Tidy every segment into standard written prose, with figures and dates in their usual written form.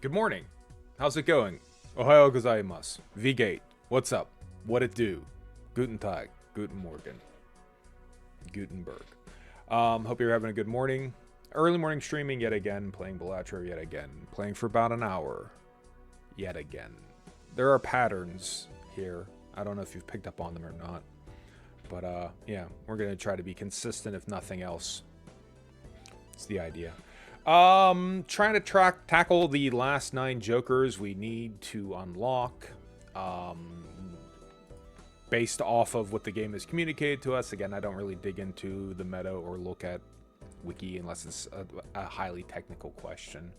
Good morning. How's it going? Ohio gozaimasu. V-Gate. What's up? What it do? Guten Tag. Guten Morgen. Gutenberg. Hope you're having a good morning. Early morning streaming yet again. Playing Balatro yet again. Playing for about an hour. Yet again. There are patterns here. I don't know if you've picked up on them or not. But, yeah. We're going to try to be consistent if nothing else. It's the idea. Trying to tackle the last 9 jokers we need to unlock. Based off of what the game has communicated to us. Again, I don't really dig into the meta or look at wiki unless it's a highly technical question,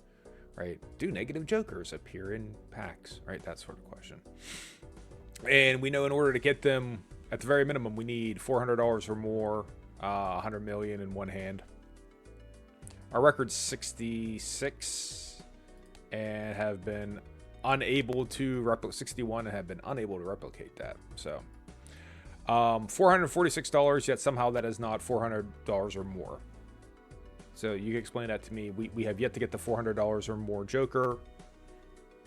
right? Do negative jokers appear in packs, right? That sort of question. And we know in order to get them, at the very minimum, we need $400 or more, 100 million in one hand. Our record's 66 and have been unable to replicate 61 and have been unable to replicate that. So $446, yet somehow that is not $400 or more. So you can explain that to me. We have yet to get the $400 or more Joker.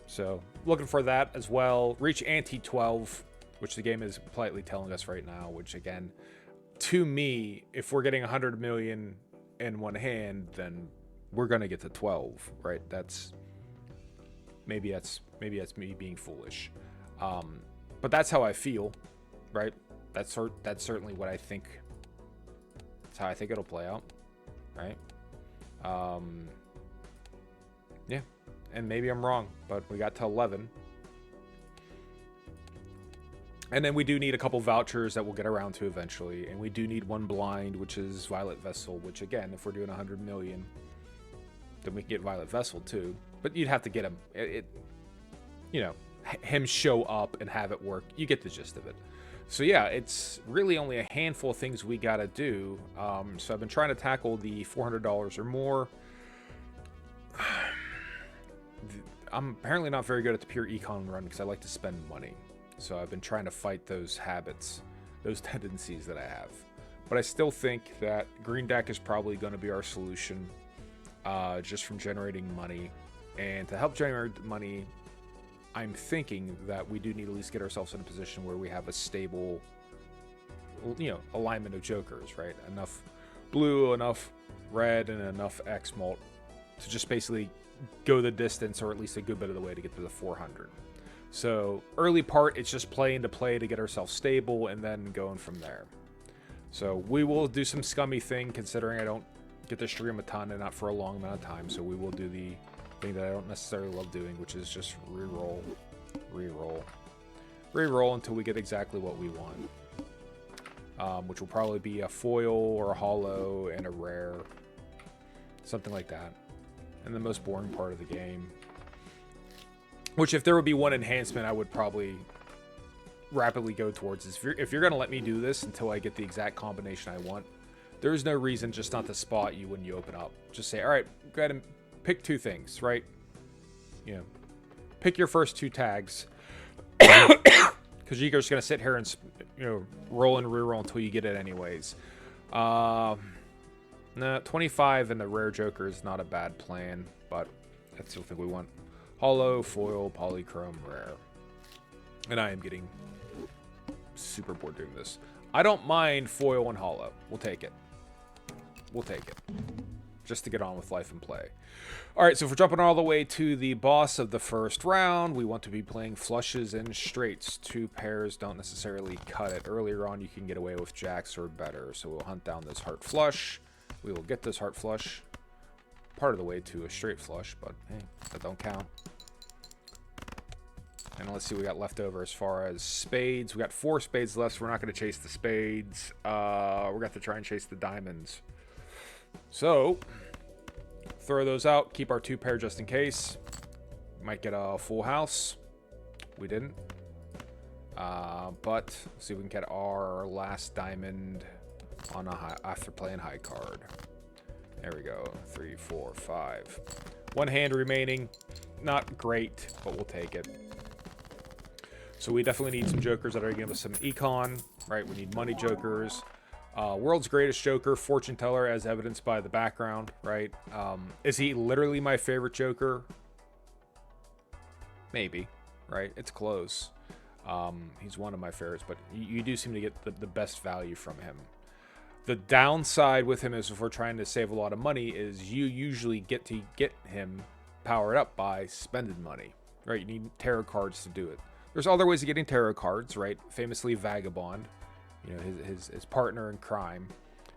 So looking for that as well. Reach ante 12, which the game is politely telling us right now, which again, to me, if we're getting 100 million in one hand, then we're gonna get to 12, right? Maybe that's me being foolish, but that's how I feel, right? That's certainly what I think. That's how I think it'll play out, right? Yeah, and maybe I'm wrong, but we got to 11. And then we do need a couple vouchers that we'll get around to eventually. And we do need one blind, which is Violet Vessel, which again, if we're doing 100 million, then we can get Violet Vessel too. But you'd have to get him, him show up and have it work. You get the gist of it. So yeah, it's really only a handful of things we gotta do. So I've been trying to tackle the $400 or more. I'm apparently not very good at the pure econ run because I like to spend money. So I've been trying to fight those habits, those tendencies that I have. But I still think that green deck is probably going to be our solution, just from generating money. And to help generate money, I'm thinking that we do need to at least get ourselves in a position where we have a stable, alignment of jokers, right? Enough blue, enough red, and enough X mult to just basically go the distance, or at least a good bit of the way to get to the 400. So early part, it's just playing to play to get ourselves stable and then going from there. So we will do some scummy thing, considering I don't get to stream a ton and not for a long amount of time. So we will do the thing that I don't necessarily love doing, which is just reroll until we get exactly what we want. Which will probably be a foil or a holo and a rare. Something like that. And the most boring part of the game. Which, if there would be one enhancement, I would probably rapidly go towards this. If you're going to let me do this until I get the exact combination I want, there's no reason just not to spot you when you open up. Just say, all right, go ahead and pick 2 things, right? Pick your first 2 tags. Because you're just going to sit here and, roll and reroll until you get it anyways. Nah, 25 and the rare Joker is not a bad plan, but that's the thing we want. Holo, foil, polychrome, rare. And I am getting super bored doing this. I don't mind foil and holo. We'll take it. Just to get on with life and play. Alright, so if we're jumping all the way to the boss of the first round, we want to be playing flushes and straights. 2 pairs don't necessarily cut it. Earlier on, you can get away with jacks or better. So we'll hunt down this heart flush. We will get this heart flush. Part of the way to a straight flush, but hey, that don't count. And let's see what we got left over as far as spades. We got 4 spades left, so we're not going to chase the spades. We're going to have to try and chase the diamonds. So, throw those out. Keep our 2 pair just in case. Might get a full house. We didn't. But let's see if we can get our last diamond on a high, after playing high card. There we go. 3, 4, 5. 1 hand remaining. Not great, but we'll take it. So we definitely need some jokers that are going to give us some econ, right? We need money jokers. World's greatest joker, fortune teller, as evidenced by the background, right? Is he literally my favorite joker? Maybe, right? It's close. He's one of my favorites, but you do seem to get the best value from him. The downside with him is if we're trying to save a lot of money is you usually get him powered up by spending money, right? You need tarot cards to do it. There's other ways of getting tarot cards, right? Famously Vagabond, you know, his partner in crime.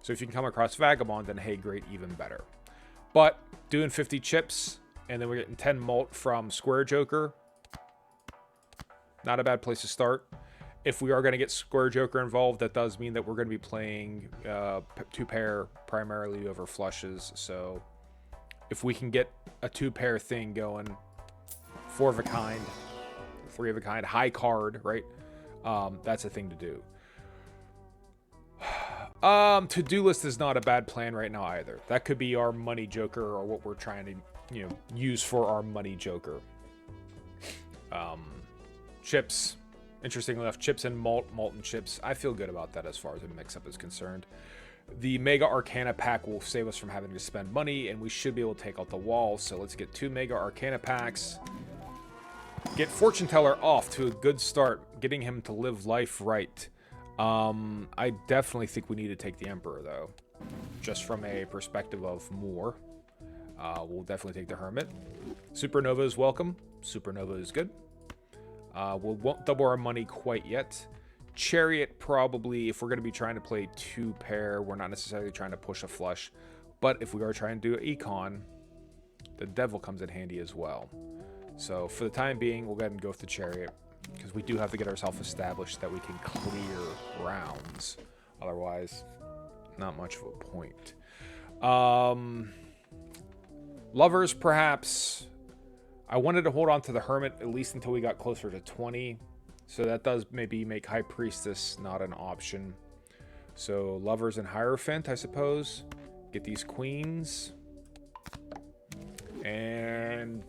So if you can come across Vagabond, then hey, great, even better. But doing 50 chips, and then we're getting 10 malt from Square Joker, not a bad place to start. If we are going to get Square Joker involved, that does mean that we're going to be playing 2-pair primarily over flushes. So if we can get a 2-pair thing going, 4 of a kind, 3 of a kind, high card, right? That's a thing to do. To-do list is not a bad plan right now either. That could be our money joker or what we're trying to, you know, use for our money joker. Chips. Interestingly enough, chips and malt and chips. I feel good about that as far as a mix-up is concerned. The Mega Arcana pack will save us from having to spend money, and we should be able to take out the wall. So let's get 2 Mega Arcana packs. Get Fortune Teller off to a good start, getting him to live life right. I definitely think we need to take the Emperor, though. Just from a perspective of more. We'll definitely take the Hermit. Supernova is welcome. Supernova is good. We won't double our money quite yet. Chariot probably, if we're going to be trying to play 2-pair, we're not necessarily trying to push a flush. But if we are trying to do Econ, the Devil comes in handy as well. So for the time being, we'll go ahead and go with the Chariot. Because we do have to get ourselves established that we can clear rounds. Otherwise, not much of a point. Lovers, perhaps. I wanted to hold on to the Hermit at least until we got closer to 20. So that does maybe make High Priestess not an option. So Lovers and Hierophant, I suppose. Get these queens. And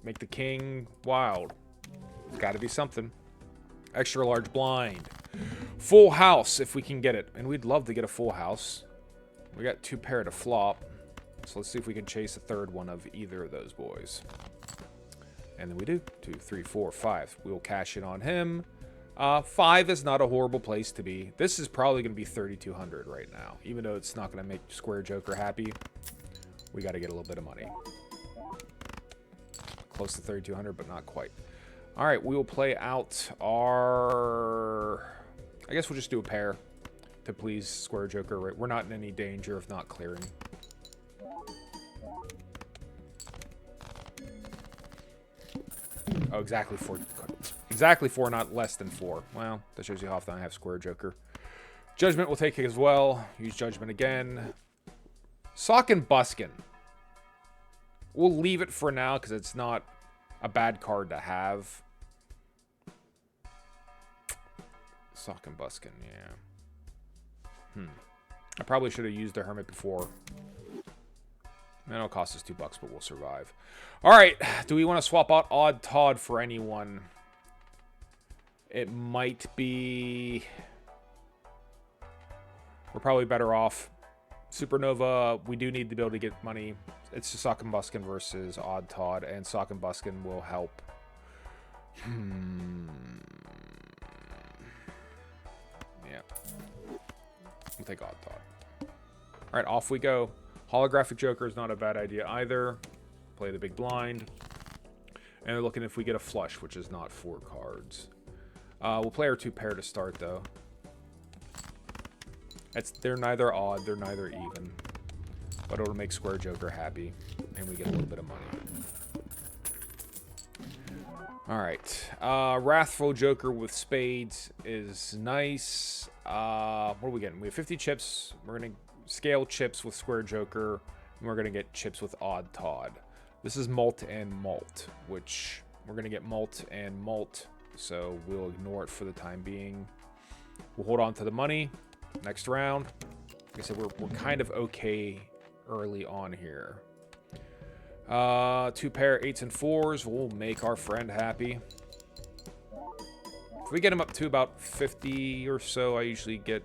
make the king wild. It's got to be something. Extra large blind. Full house if we can get it. And we'd love to get a full house. We got 2-pair to flop. So let's see if we can chase a third one of either of those boys. And then we do. 2, 3, 4, 5. We'll cash in on him. 5 is not a horrible place to be. This is probably going to be 3,200 right now. Even though it's not going to make Square Joker happy. We got to get a little bit of money. Close to 3,200, but not quite. All right, we will play out our... I guess we'll just do a pair to please Square Joker. Right? We're not in any danger of not clearing. Oh, exactly 4. Exactly 4, not less than 4. Well, that shows you how often I have Square Joker. Judgment will take it as well. Use Judgment again. Sock and Buskin. We'll leave it for now because it's not a bad card to have. Sock and Buskin, yeah. I probably should have used the Hermit before. That'll cost us $2, but we'll survive. All right, do we want to swap out Odd Todd for anyone? It might be... We're probably better off. Supernova, we do need to be able to get money. It's Sock and Buskin versus Odd Todd, and Sock and Buskin will help. Yeah. We'll take Odd Todd. All right, off we go. Holographic Joker is not a bad idea either. Play the big blind. And they're looking if we get a flush, which is not 4 cards. We'll play our 2-pair to start, though. They're neither odd, they're neither even. But it'll make Square Joker happy. And we get a little bit of money. Alright. Wrathful Joker with spades is nice. What are we getting? We have 50 chips. We're going to scale chips with Square Joker. And we're going to get chips with Odd Todd. This is malt and malt, which we're going to get malt and malt. So we'll ignore it for the time being. We'll hold on to the money. Next round. Like I said, we're kind of okay early on here. 2-pair 8s and 4s. We'll make our friend happy. If we get him up to about 50 or so, I usually get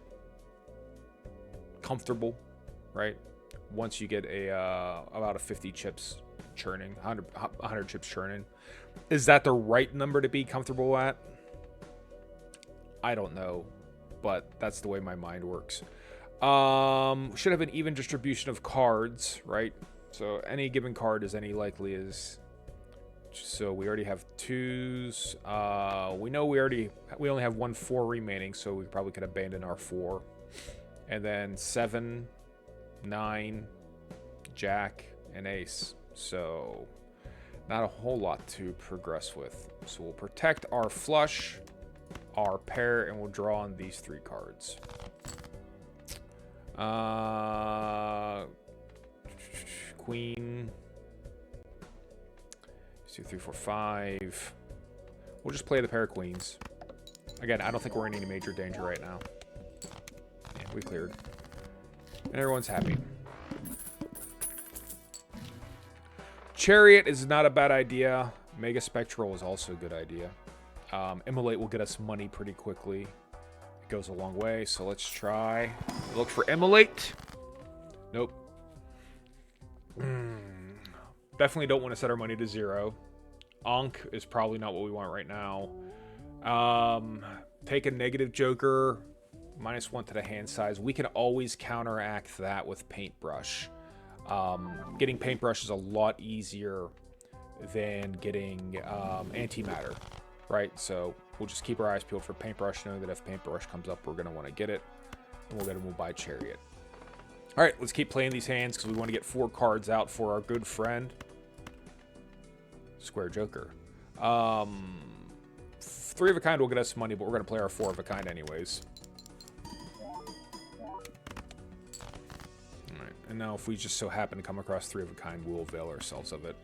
comfortable, right? Once you get about a 50 chips churning, 100 chips churning. Is that the right number to be comfortable at? I don't know, but that's the way my mind works. Should have an even distribution of cards, right? So any given card is any likely as. So we already have 2s. We know we only have 1 4 remaining, so we probably could abandon our 4. And then 7, 9, Jack, and Ace. So not a whole lot to progress with. So we'll protect our flush, our pair, and we'll draw on these 3 cards. Queen. 2, 3, 4, 5. We'll just play the pair of queens. Again, I don't think we're in any major danger right now. Yeah, we cleared. And everyone's happy. Chariot is not a bad idea. Mega Spectral is also a good idea. Immolate will get us money pretty quickly. It goes a long way, so let's try. Look for Immolate. Nope. Definitely don't want to set our money to 0. Ankh is probably not what we want right now. Take a negative joker. -1 to the hand size. We can always counteract that with Paintbrush. Getting Paintbrush is a lot easier than getting Antimatter, right? So we'll just keep our eyes peeled for Paintbrush, knowing that if Paintbrush comes up, we're going to want to get it. And we'll buy Chariot. All right, let's keep playing these hands because we want to get 4 cards out for our good friend. Square Joker. 3 of a kind will get us money, but we're going to play our 4 of a kind anyways. Alright, and now if we just so happen to come across 3 of a kind, we'll avail ourselves of it.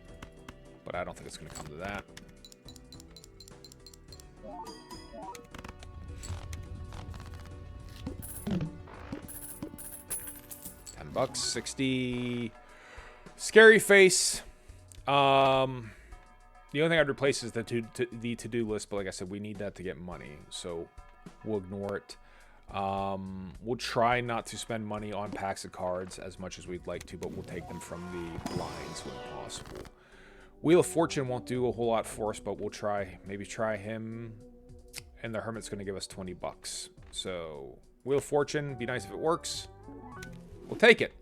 But I don't think it's going to come to that. $10, 60. Scary face. The only thing I'd replace is the to-do list, but like I said, we need that to get money, so we'll ignore it. We'll try not to spend money on packs of cards as much as we'd like to, but we'll take them from the blinds when possible. Wheel of Fortune won't do a whole lot for us, but we'll maybe try him, and the Hermit's going to give us $20. So Wheel of Fortune, be nice if it works. We'll take it.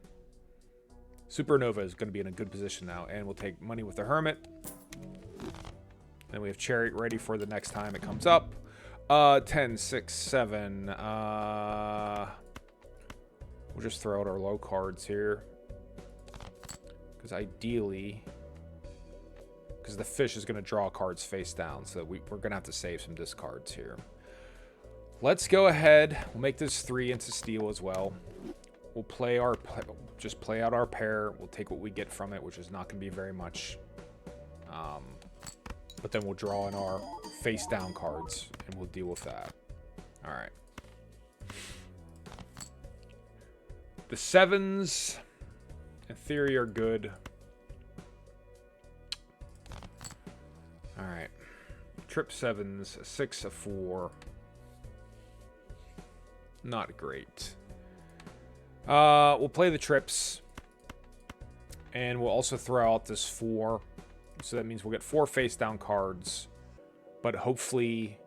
Supernova is going to be in a good position now, and we'll take money with the Hermit. Then we have Chariot ready for the next time it comes up. 10, 6, 7. We'll just throw out our low cards here. Because ideally... Because the fish is going to draw cards face down. So we're going to have to save some discards here. Let's go ahead. We'll make this 3 into steel as well. We'll just play out our pair. We'll take what we get from it, which is not going to be very much. But then we'll draw in our face down cards, and we'll deal with that. All right. The 7s, in theory, are good. All right. Trip 7s, a 6, a 4. Not great. We'll play the trips. And we'll also throw out this 4. So that means we'll get 4 face down cards. But hopefully,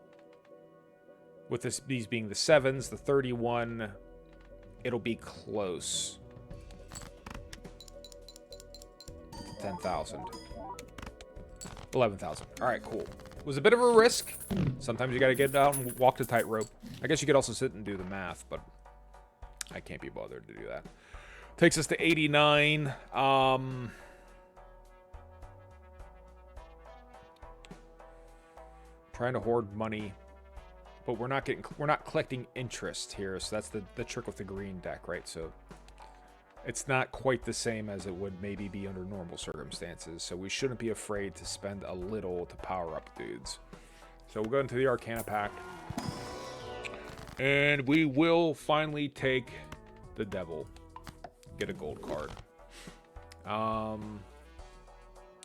with these being the 7s, the 31, it'll be close. 10,000. 11,000. All right, cool. It was a bit of a risk. Sometimes you got to get out and walk the tightrope. I guess you could also sit and do the math, but I can't be bothered to do that. Takes us to 89. Trying to hoard money, but we're not collecting interest here, so that's the trick with the green deck, right? So it's not quite the same as it would maybe be under normal circumstances, so we shouldn't be afraid to spend a little to power up dudes. So we'll go into the Arcana pack, and we will finally take the Devil, get a gold card.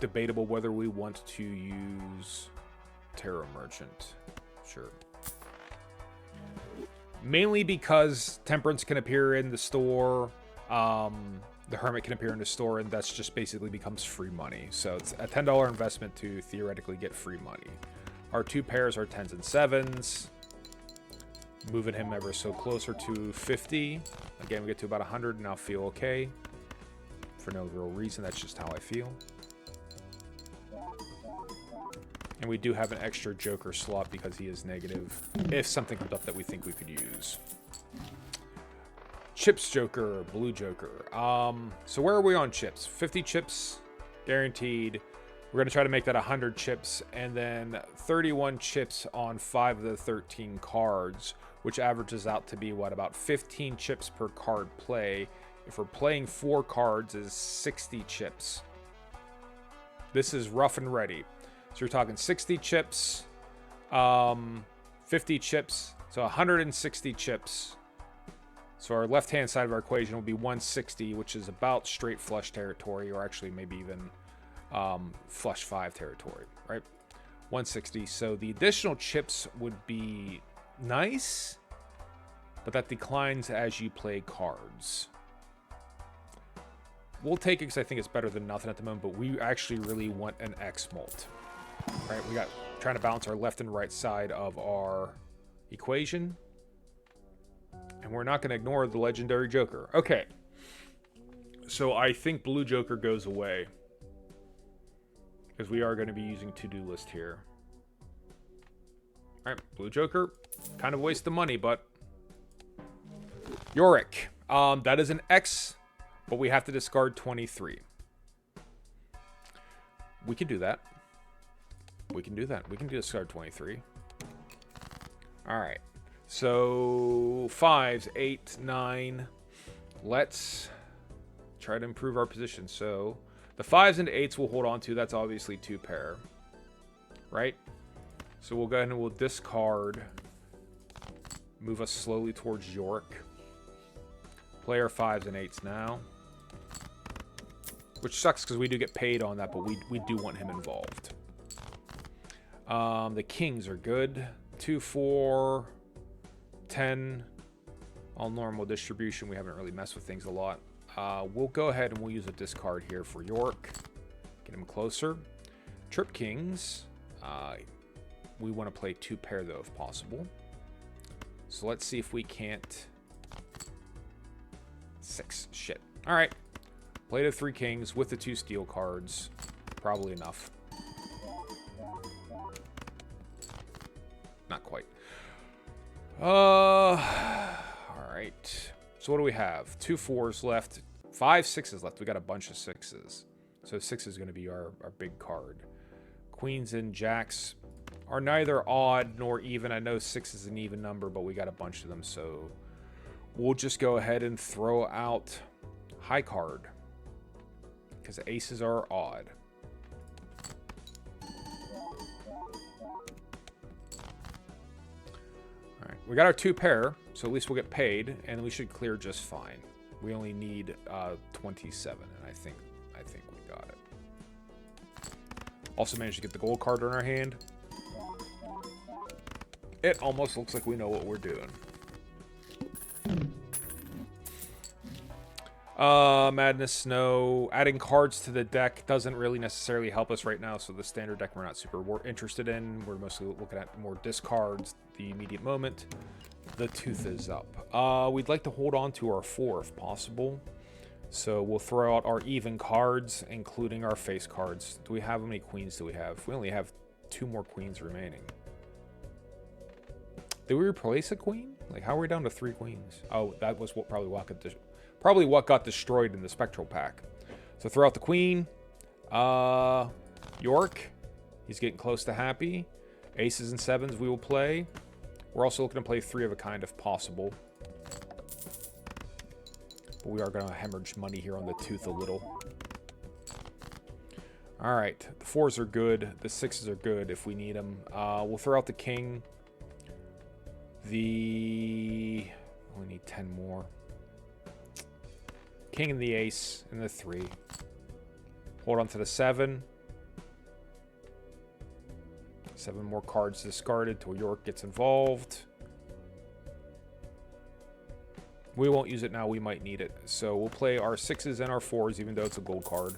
Debatable whether we want to use Tarot Merchant. Sure. Mainly because Temperance can appear in the store. the Hermit can appear in the store, and that's just basically becomes free money. So it's a $10 investment to theoretically get free money. Our 2 pairs are 10s and 7s. Moving him ever so closer to 50. Again, we get to about 100 and I'll feel okay. For no real reason, that's just how I feel. And we do have an extra Joker slot because he is negative. If something comes up that we think we could use. Chips Joker, Blue Joker. So where are we on chips? 50 chips guaranteed. We're going to try to make that 100 chips. And then 31 chips on 5 of the 13 cards. Which averages out to be, what, about 15 chips per card play. If we're playing 4 cards, is 60 chips. This is rough and ready. So you're talking 60 chips, 50 chips, so 160 chips. So our left-hand side of our equation will be 160, which is about straight flush territory, or actually maybe even flush 5 territory, right? 160. So the additional chips would be nice, but that declines as you play cards. We'll take it because I think it's better than nothing at the moment, but we actually really want an X molt. Right, we got trying to balance our left and right side of our equation. And we're not going to ignore the legendary Joker. Okay. So I think Blue Joker goes away. Because we are going to be using to-do list here. Alright, Blue Joker. Kind of waste the money, but... Yorick. That is an X, but we have to discard 23. We can do that. We can do that. We can discard 23. Alright. So, 5s, 8, 9. Let's try to improve our position. So, the 5s and 8s we'll hold on to. That's obviously 2 pair. Right? So, we'll go ahead and we'll discard. Move us slowly towards York. Play our 5s and 8s now. Which sucks because we do get paid on that, but we do want him involved. The kings are good. 2, 4, 10. All normal distribution. We haven't really messed with things a lot. We'll go ahead and we'll use a discard here for York. Get him closer. Trip kings. We want to play 2 pair though if possible. So let's see if we can't... 6. Shit. Alright. Play the 3 kings with the 2 steel cards. Probably enough. Not quite. Alright. So what do we have? 2 4s left. 5 6s left. We got a bunch of 6s. So 6 is going to be our big card. Queens and jacks are neither odd nor even. I know 6 is an even number, but we got a bunch of them. So we'll just go ahead and throw out high card. Because aces are odd. Alright, we got our 2 pair, so at least we'll get paid, and we should clear just fine. We only need 27, and I think we got it. Also managed to get the gold card in our hand. It almost looks like we know what we're doing. Madness Snow. Adding cards to the deck doesn't really necessarily help us right now, so the standard deck we're not super interested in. We're mostly looking at more discards the immediate moment. The tooth is up. We'd like to hold on to our 4 if possible. So we'll throw out our even cards, including our face cards. Do we have, how many queens do we have? We only have 2 more queens remaining. Did we replace a queen? Like, how are we down to 3 queens? Oh, that was what probably what got destroyed in the Spectral pack. So throw out the queen. York. He's getting close to happy. Aces and 7s we will play. We're also looking to play 3 of a kind if possible. But we are going to hemorrhage money here on the tooth a little. Alright. The 4s are good. The 6s are good if we need them. We'll throw out the king. We need 10 more. King and the ace and the 3. Hold on to the 7. 7 more cards discarded till York gets involved. We won't use it now. We might need it. So we'll play our 6s and our 4s, even though it's a gold card.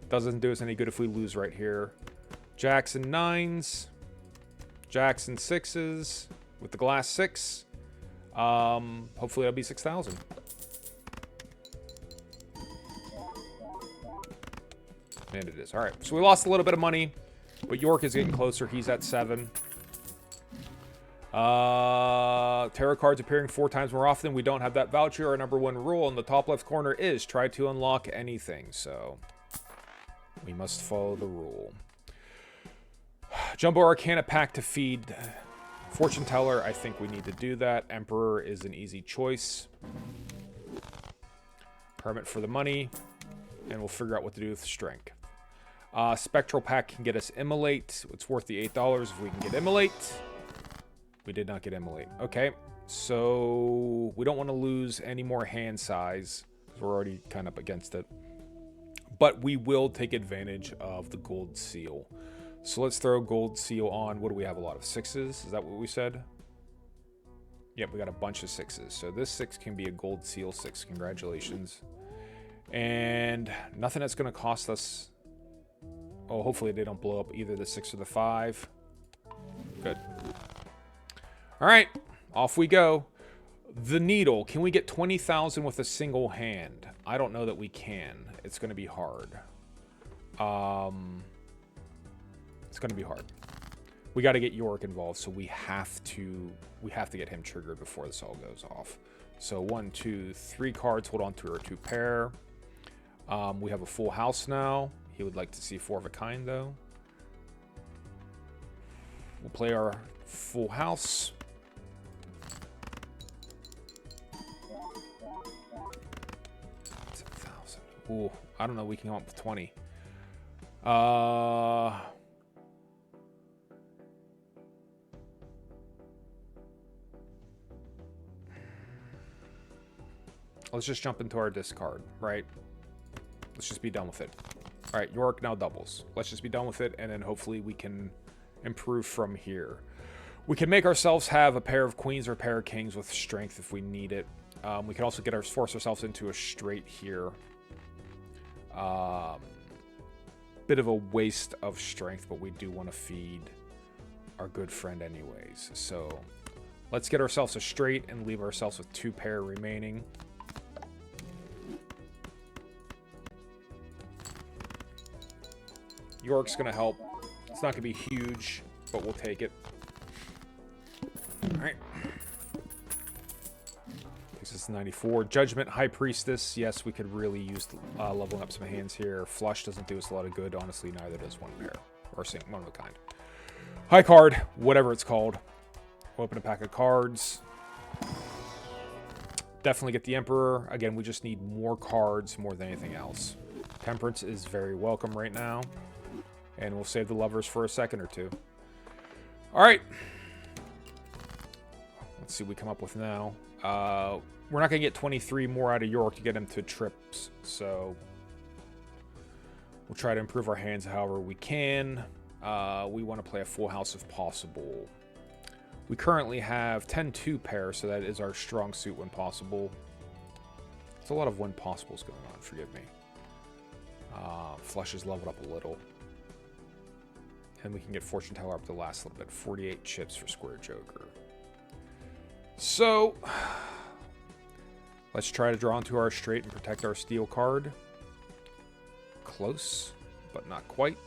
Doesn't do us any good if we lose right here. Jacks and 9s. Jacks and 6s with the glass 6. Hopefully that'll be 6,000. And it is. All right. So we lost a little bit of money, but York is getting closer. He's at 7. Tarot cards appearing 4 times more often. We don't have that voucher. Our number 1 rule in the top left corner is try to unlock anything. So we must follow the rule. Jumbo Arcana pack to feed Fortune Teller. I think we need to do that. Emperor is an easy choice. Hermit for the money. And we'll figure out what to do with Strength. Spectral pack can get us Immolate. It's worth the $8 if we can get Immolate. We did not get Immolate. Okay. So we don't want to lose any more hand size, because we're already kind of up against it. But we will take advantage of the gold seal. So let's throw gold seal on. What do we have? A lot of 6s. Is that what we said? Yep, we got a bunch of 6s. So this 6 can be a gold seal 6. Congratulations. And nothing that's going to cost us. Oh, hopefully they don't blow up either the 6 or the 5. Good. All right, off we go. The needle. Can we get 20,000 with a single hand? I don't know that we can. It's going to be hard. It's going to be hard. We got to get York involved, so we have to get him triggered before this all goes off. So 1, 2, 3 cards. Hold on to our 2 pair. We have a full house now. He would like to see 4 of a kind, though. We'll play our full house. Ooh, I don't know. We can come up with 20. Let's just jump into our discard, right? Let's just be done with it. All right, York now doubles. Let's just be done with it, and then hopefully we can improve from here. We can make ourselves have a pair of queens or a pair of kings with strength if we need it. We can also force ourselves into a straight here. Bit of a waste of strength, but we do want to feed our good friend anyways. So let's get ourselves a straight and leave ourselves with 2 pair remaining. York's going to help. It's not going to be huge, but we'll take it. All right. This is 94. Judgment, High Priestess. Yes, we could really use leveling up some hands here. Flush doesn't do us a lot of good. Honestly, neither does 1 pair. Or one of a kind. High card, whatever it's called. Open a pack of cards. Definitely get the Emperor. Again, we just need more cards more than anything else. Temperance is very welcome right now. And we'll save the lovers for a second or 2. All right. Let's see what we come up with now. We're not going to get 23 more out of York to get him to trips. So we'll try to improve our hands however we can. We want to play a full house if possible. We currently have 10-2 pair, so that is our strong suit when possible. It's a lot of when possibles going on, forgive me. Flush is leveled up a little. And we can get Fortune Teller up the last little bit. 48 chips for Square Joker. So let's try to draw into our straight and protect our steel card. Close, but not quite.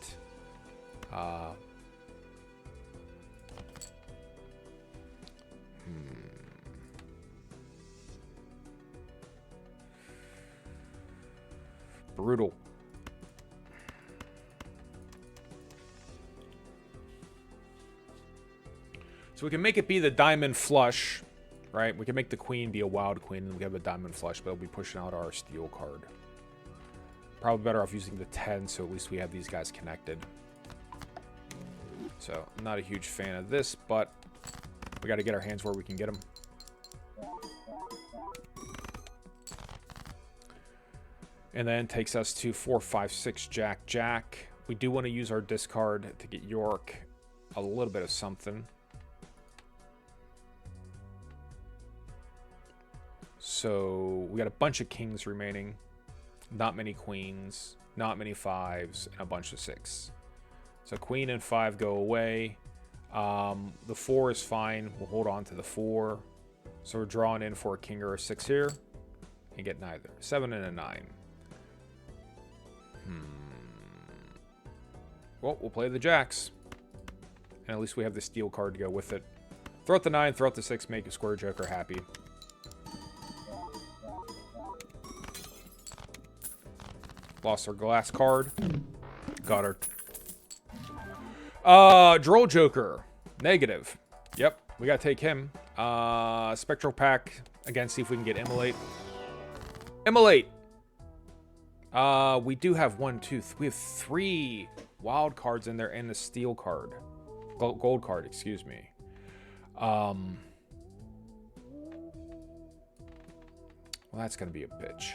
Brutal. So we can make it be the diamond flush, right? We can make the queen be a wild queen, and we have a diamond flush, but we'll be pushing out our steel card. Probably better off using the 10, so at least we have these guys connected. So, I'm not a huge fan of this, but we got to get our hands where we can get them. And then takes us to 4, 5, 6, Jack, Jack. We do want to use our discard to get York a little bit of something. So we got a bunch of kings remaining. Not many queens. Not many fives. And a bunch of six. So queen and 5 go away. The 4 is fine. We'll hold on to the 4. So we're drawing in for a king or a 6 here. And get neither. 7 and a 9. Well, we'll play the jacks. And at least we have the steel card to go with it. Throw out the 9, throw out the 6, make a square joker happy. Lost our glass card. Got her. Droll Joker. Negative. Yep, we gotta take him. Spectral Pack. Again, see if we can get Immolate. Immolate! We do have 1, 2, we have 3 wild cards in there and the steel card. Gold card, excuse me. Well, that's gonna be a bitch.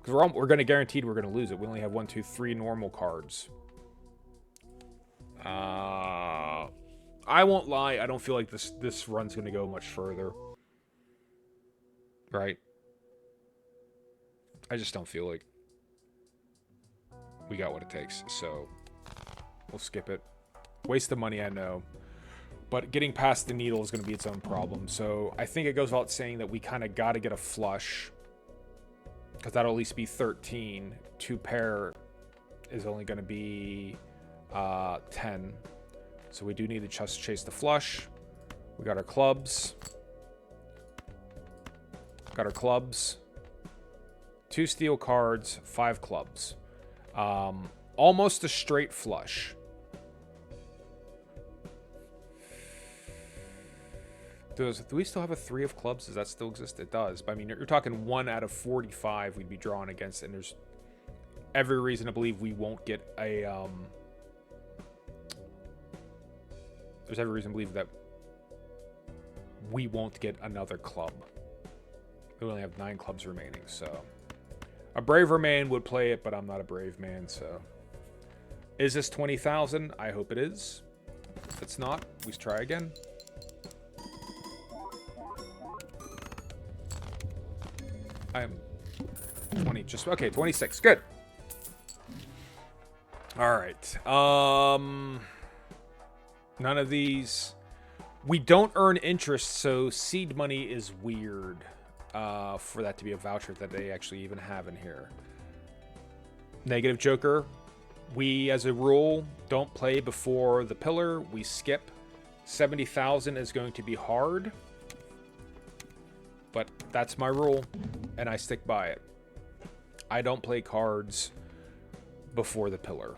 Because we're going to guaranteed we're going to lose it. We only have 1, 2, 3 normal cards. I won't lie. I don't feel like this run's going to go much further. Right? I just don't feel like we got what it takes. So we'll skip it. Waste the money, I know. But getting past the needle is going to be its own problem. So I think it goes without saying that we kind of got to get a flush. Because that'll at least be 13. 2 pair is only going to be 10. So we do need to just chase the flush. We got our clubs. Got our clubs. 2 steel cards, 5 clubs. Almost a straight flush. Do we still have a 3 of clubs? Does that still exist? It does. But I mean, you're talking 1 out of 45 we'd be drawing against, and there's every reason to believe we won't get a. There's every reason to believe that we won't get another club. We only have 9 clubs remaining, so a braver man would play it, but I'm not a brave man. So, is this 20,000? I hope it is. If it's not, we try again. I'm 20, just, okay, 26, good. All right, none of these, we don't earn interest, so seed money is weird, for that to be a voucher that they actually even have in here. Negative Joker, we, as a rule, don't play before the pillar, we skip. 70,000 is going to be hard. But that's my rule, and I stick by it. I don't play cards before the pillar.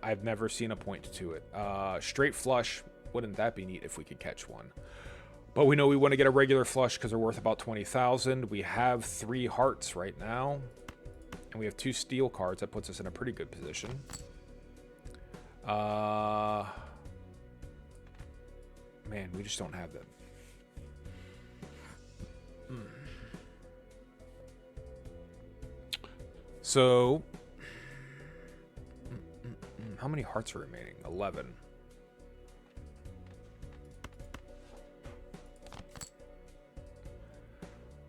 I've never seen a point to it. Straight flush, wouldn't that be neat if we could catch one? But we know we want to get a regular flush because they're worth about 20,000. We have 3 hearts right now, and we have 2 steel cards. That puts us in a pretty good position. Man, we just don't have that. So, how many hearts are remaining? 11.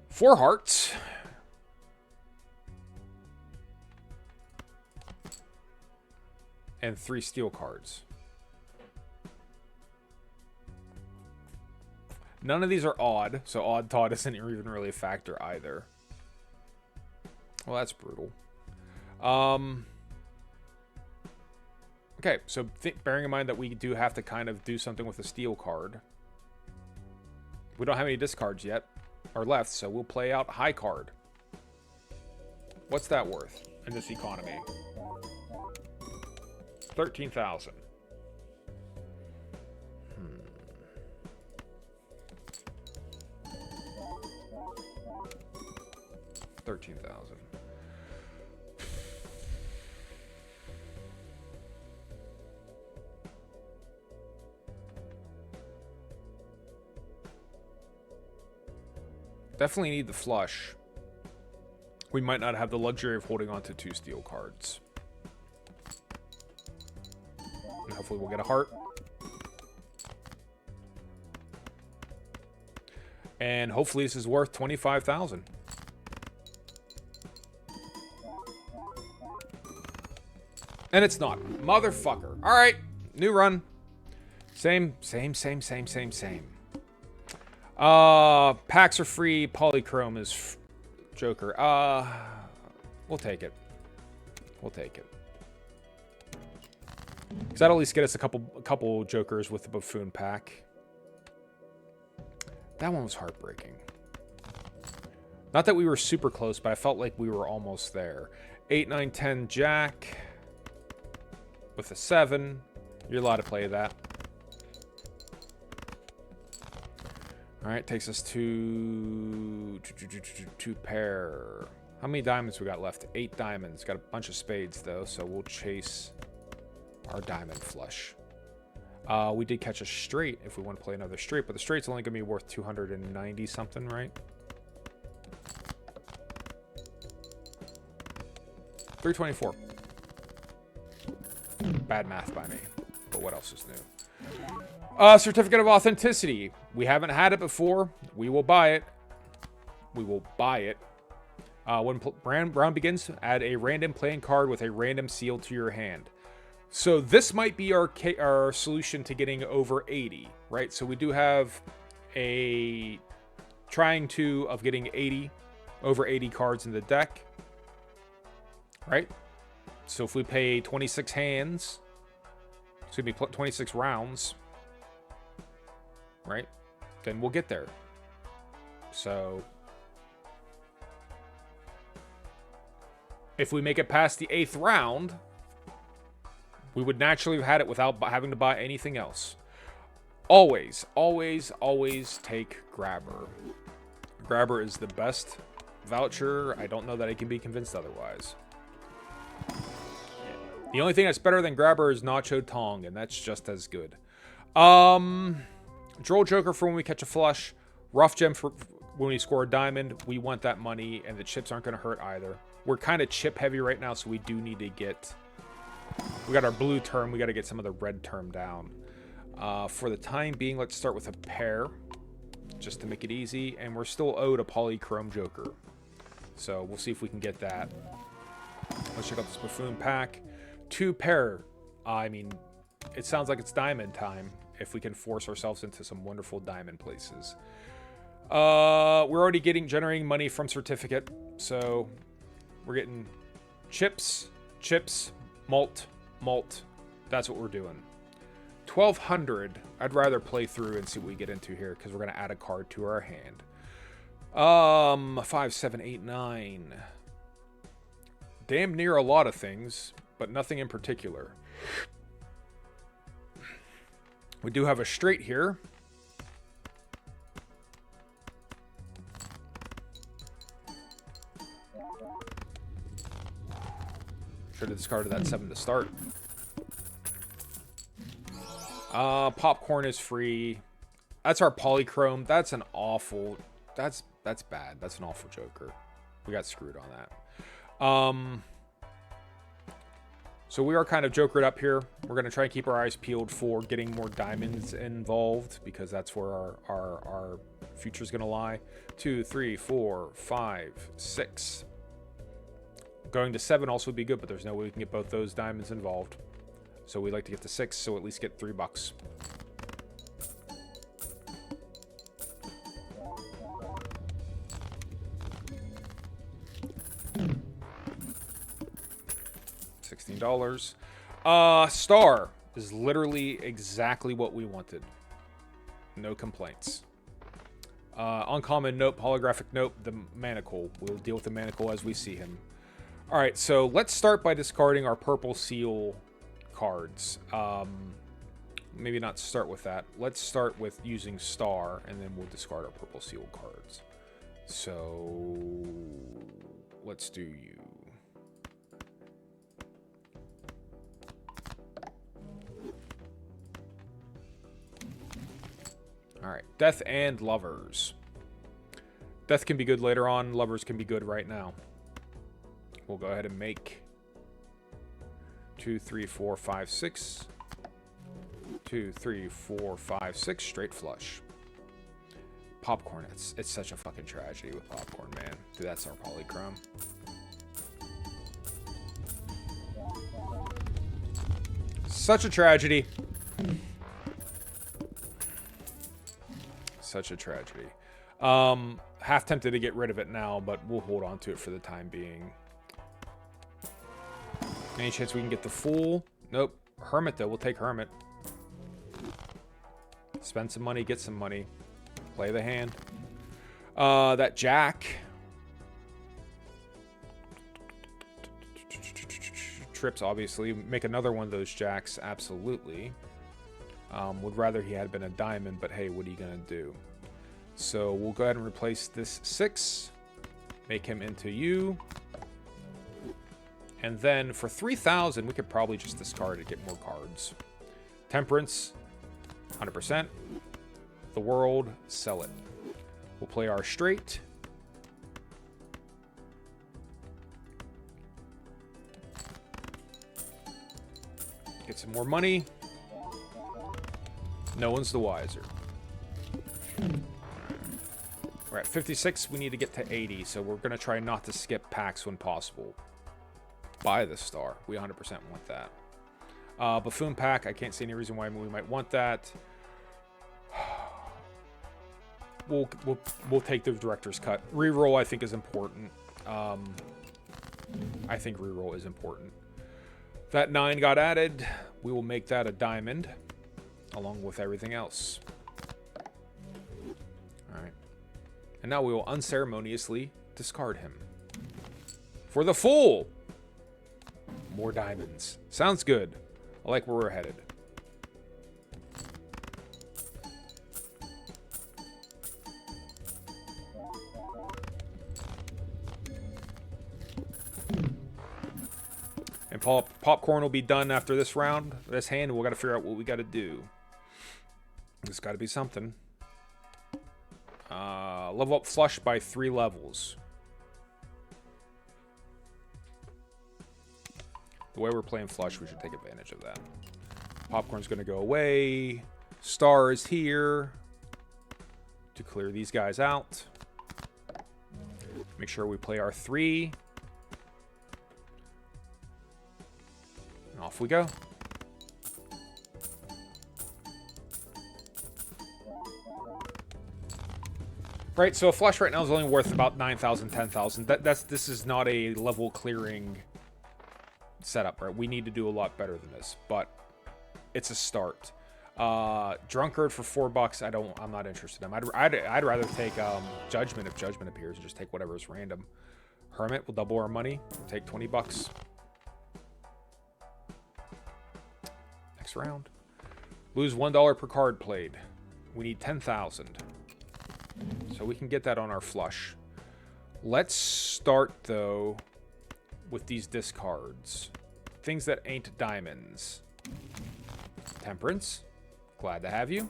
Four hearts. And 3 steel cards. None of these are odd, so odd thought isn't even really a factor either. Well, that's brutal. Okay, so bearing in mind that we do have to kind of do something with the steel card. We don't have any discards yet, or left, so we'll play out high card. What's that worth in this economy? 13,000. 13,000. Definitely need the flush. We might not have the luxury of holding on to 2 steel cards. And hopefully we'll get a heart. And hopefully this is worth 25,000. And it's not. Motherfucker. All right. New run. Same. Packs are free. Polychrome is Joker. We'll take it. We'll take it. Because that'll at least get us a couple Jokers with the Buffoon pack. That one was heartbreaking. Not that we were super close, but I felt like we were almost there. 8, 9, 10 Jack. With a 7. You're allowed to play that. Alright, takes us to two pair. How many diamonds we got left? 8 diamonds. Got a bunch of spades, though, so we'll chase our diamond flush. We did catch a straight if we want to play another straight, but the straight's only going to be worth 290 something, right? 324. Bad math by me, but what else is new? Certificate of Authenticity. We haven't had it before. We will buy it. We will buy it. When round begins, add a random playing card with a random seal to your hand. So this might be our solution to getting over 80, right? So we do have a trying to of getting over 80 cards in the deck, right? So if we pay 26 hands, it's going to be 26 rounds, right? Then we'll get there. So if we make it past the 8th round, we would naturally have had it without having to buy anything else. Always, always, always take Grabber. Grabber is the best voucher. I don't know that I can be convinced otherwise. The only thing that's better than Grabber is Nacho Tong, and that's just as good. Droll Joker for when we catch a flush. Rough Gem for when we score a diamond. We want that money, and the chips aren't going to hurt either. We're kind of chip heavy right now, so we do need to get... We got our blue term. We got to get some of the red term down. For the time being, let's start with a pair, just to make it easy. And we're still owed a Polychrome Joker. So we'll see if we can get that. Let's check out this Buffoon pack. 2 pair. I mean, it sounds like it's diamond time if we can force ourselves into some wonderful diamond places. We're already generating money from certificate. So we're getting chips, malt. That's what we're doing. 1,200. I'd rather play through and see what we get into here because we're going to add a card to our hand. 5, 7, 8, 9. Damn near a lot of things, but nothing in particular. We do have a straight here. Should have discarded that 7 to start. Popcorn is free. That's our Polychrome. That's an awful... That's bad. That's an awful Joker. We got screwed on that. So we are kind of jokered up here. We're going to try and keep our eyes peeled for getting more diamonds involved because that's where our future is going to lie. 2, 3, 4, 5, 6. Going to 7 also would be good, but there's no way we can get both those diamonds involved. So we like to get to 6, so at least get $3. $16. Star is literally exactly what we wanted. No complaints. Uncommon note, holographic note, the manacle. We'll deal with the manacle as we see him. Alright, so let's start by discarding our purple seal cards. Maybe not start with that. Let's start with using Star, and then we'll discard our purple seal cards. So let's do you. Alright, Death and Lovers. Death can be good later on. Lovers can be good right now. We'll go ahead and make 2, 3, 4, 5, 6. 2, 3, 4, 5, 6. Straight flush. Popcorn. It's such a fucking tragedy with popcorn, man. Dude, that's our polychrome. Such a tragedy. Such a tragedy. Half tempted to get rid of it now, but we'll hold on to it for the time being. Any chance we can get the Fool? Nope. Hermit, though. We'll take Hermit. Spend some money, get some money. Play the hand. That Jack. Trips, obviously. Make another one of those Jacks, absolutely. Would rather he had been a diamond, but hey, what are you going to do? So we'll go ahead and replace this 6. Make him into you. And then for 3,000, we could probably just discard it, get more cards. Temperance, 100%. The World, sell it. We'll play our straight. Get some more money. No one's the wiser. We're at 56. We need to get to 80, so we're going to try not to skip packs when possible. Buy the star. We 100% want that. Buffoon pack. I can't see any reason why we might want that. We'll take the director's cut. Reroll, I think, is important. I think reroll is important. That 9 got added. We will make that a diamond, along with everything else. All right. And now we will unceremoniously discard him. For the Fool! More diamonds. Sounds good. I like where we're headed. And popcorn will be done after this round, this hand, and we've got to figure out what we got to do. There's got to be something. Level up flush by 3 levels. The way we're playing flush, we should take advantage of that. Popcorn's going to go away. Star is here to clear these guys out. Make sure we play our 3. And off we go. Right, so a flush right now is only worth about 9,000, 10,000. This is not a level clearing setup, right? We need to do a lot better than this, but it's a start. Drunkard for $4. I'm not interested in him. I'd rather take Judgment if Judgment appears and just take whatever is random. Hermit will double our money. We'll take $20. Next round. Lose $1 per card played. We need 10,000. So we can get that on our flush. Let's start, though, with these discards. Things that ain't diamonds. Temperance. Glad to have you.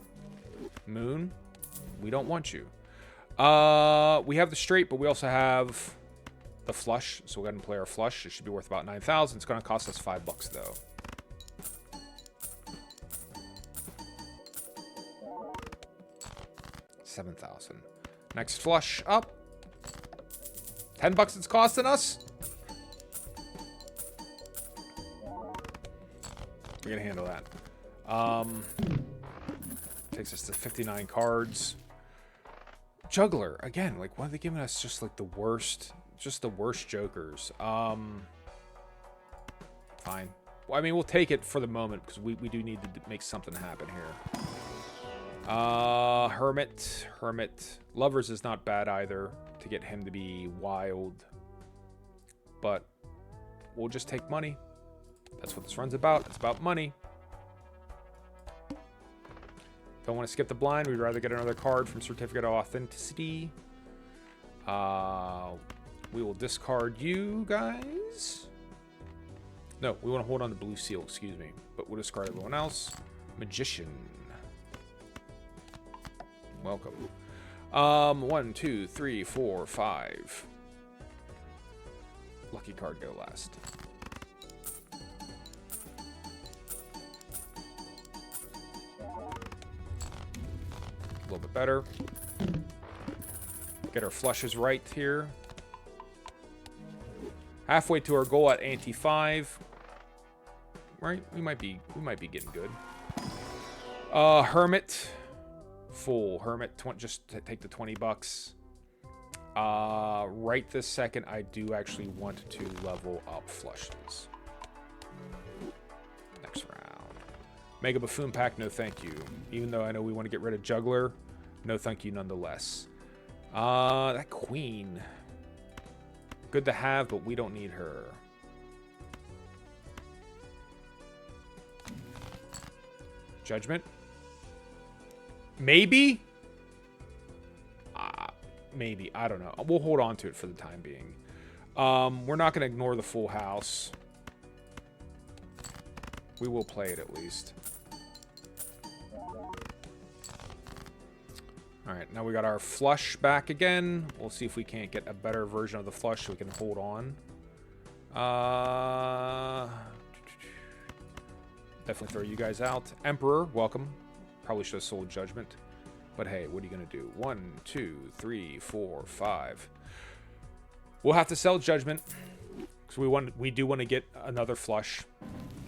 Moon. We don't want you. We have the straight, but we also have the flush. So we'll go ahead and play our flush. It should be worth about 9,000. It's going to cost us $5, though. $7,000. Next flush up. $10 it's costing us. We're gonna handle that. Takes us to 59 cards. Juggler again. Like, why are they giving us just like the worst jokers? Fine. Well, I mean, we'll take it for the moment because we do need to make something happen here. Hermit. Lovers is not bad either to get him to be wild. But we'll just take money. That's what this run's about. It's about money. Don't want to skip the blind. We'd rather get another card from Certificate of Authenticity. We will discard you guys. No, we want to hold on to Blue Seal, excuse me. But we'll discard everyone else. Magician. Welcome. 1, 2, 3, 4, 5. Lucky card go last. A little bit better. Get our flushes right here. Halfway to our goal at ante 5. Right? We might be getting good. Hermit. Full Hermit. Just take the $20. Right this second, I do actually want to level up flushes. Next round. Mega Buffoon Pack, no thank you. Even though I know we want to get rid of Juggler, no thank you nonetheless. That Queen. Good to have, but we don't need her. Judgment. Maybe? Maybe. I don't know. We'll hold on to it for the time being. We're not going to ignore the full house. We will play it at least. Alright, now we got our flush back again. We'll see if we can't get a better version of the flush so we can hold on. Definitely throw you guys out. Emperor, welcome. Probably should have sold Judgment. But hey, what are you going to do? 1, 2, 3, 4, 5. We'll have to sell Judgment. Because we do want to get another flush.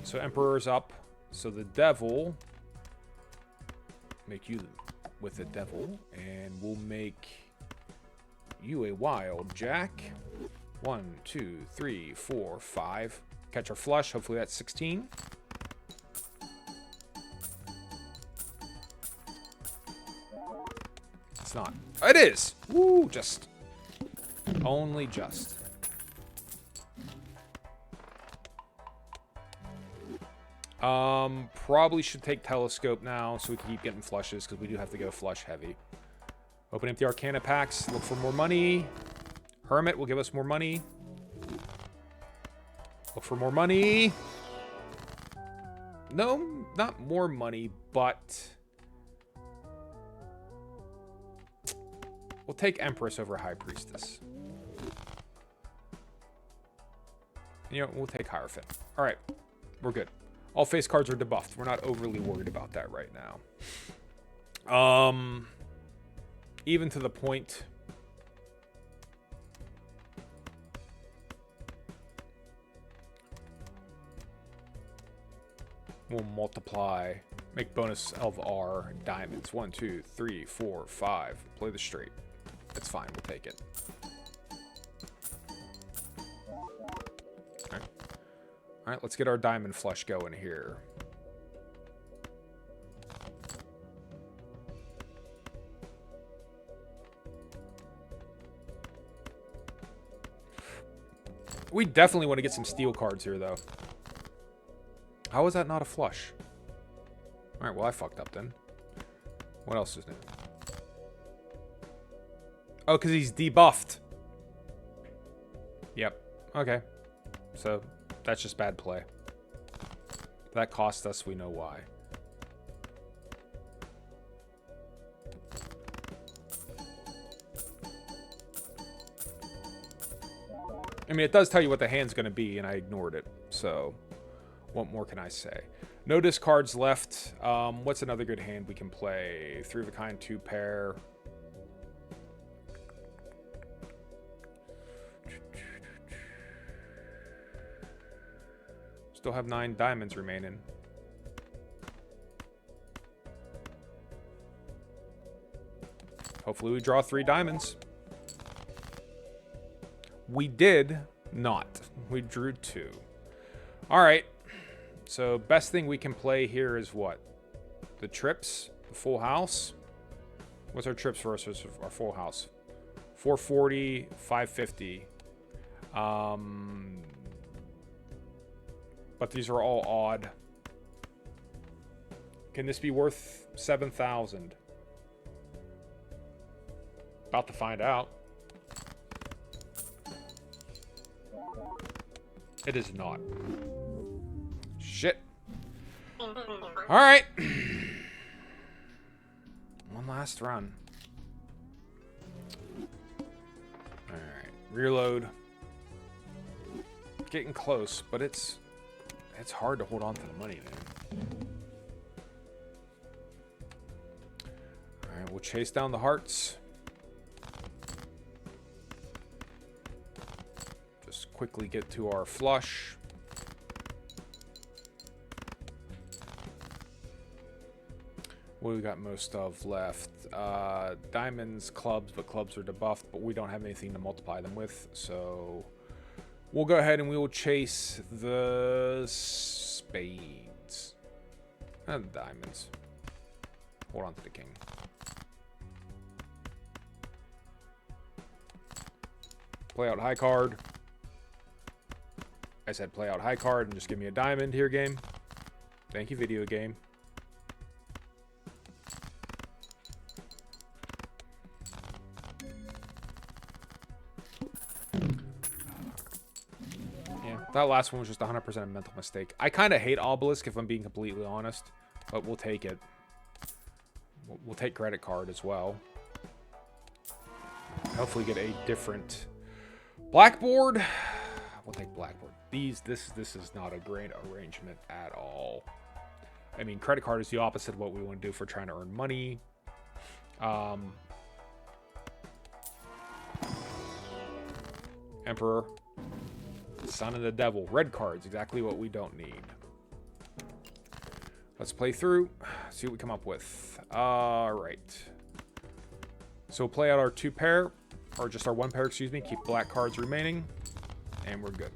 So Emperor's up. So the Devil. Make you with the Devil. And we'll make you a Wild Jack. 1, 2, 3, 4, 5. Catch our flush. Hopefully that's 16. It's not. It is! Woo! Just. Only just. Probably should take Telescope now so we can keep getting flushes because we do have to go flush heavy. Open up the Arcana packs. Look for more money. Hermit will give us more money. Look for more money. No, not more money, but we'll take Empress over High Priestess. You know, we'll take Hierophant. All right, we're good. All face cards are debuffed. We're not overly worried about that right now. Even to the point. We'll multiply. Make bonus of R diamonds. 1, 2, 3, 4, 5. Play the straight. It's fine. We'll take it. All right, let's get our diamond flush going here. We definitely want to get some steel cards here, though. How is that not a flush? All right, well, I fucked up then. What else is new? Oh, because he's debuffed. Yep. Okay. So that's just bad play. That cost us, we know why. I mean, it does tell you what the hand's going to be, and I ignored it. So, what more can I say? No discards left. What's another good hand we can play? 3 of a kind, 2 pair. Still have 9 diamonds remaining. Hopefully we draw 3 diamonds. We did not. We drew 2. All right. So best thing we can play here is what? The trips, the full house. What's our trips versus our full house? 440, 550. But these are all odd. Can this be worth 7,000? About to find out. It is not. Shit. All right. One last run. All right. Reload. Getting close, but it's hard to hold on to the money, man. All right, we'll chase down the hearts. quickly get to our flush. What do we got most of left? Diamonds, clubs, but clubs are debuffed, but we don't have anything to multiply them with, so we'll go ahead and we will chase the spades and the diamonds. Hold on to the king. Play out high card. I said play out high card and just give me a diamond here, game. Thank you, video game. That last one was just 100% a mental mistake. I kind of hate Obelisk, if I'm being completely honest, but we'll take it. We'll take credit card as well. Hopefully get a different blackboard. We'll take blackboard. This is not a great arrangement at all. I mean, credit card is the opposite of what we want to do if we're trying to earn money. Emperor. Son of the devil. Red cards, exactly what we don't need. Let's play through, see what we come up with. Alright. So we'll play out our 2 pair, or just our 1 pair, excuse me. Keep black cards remaining, and we're good.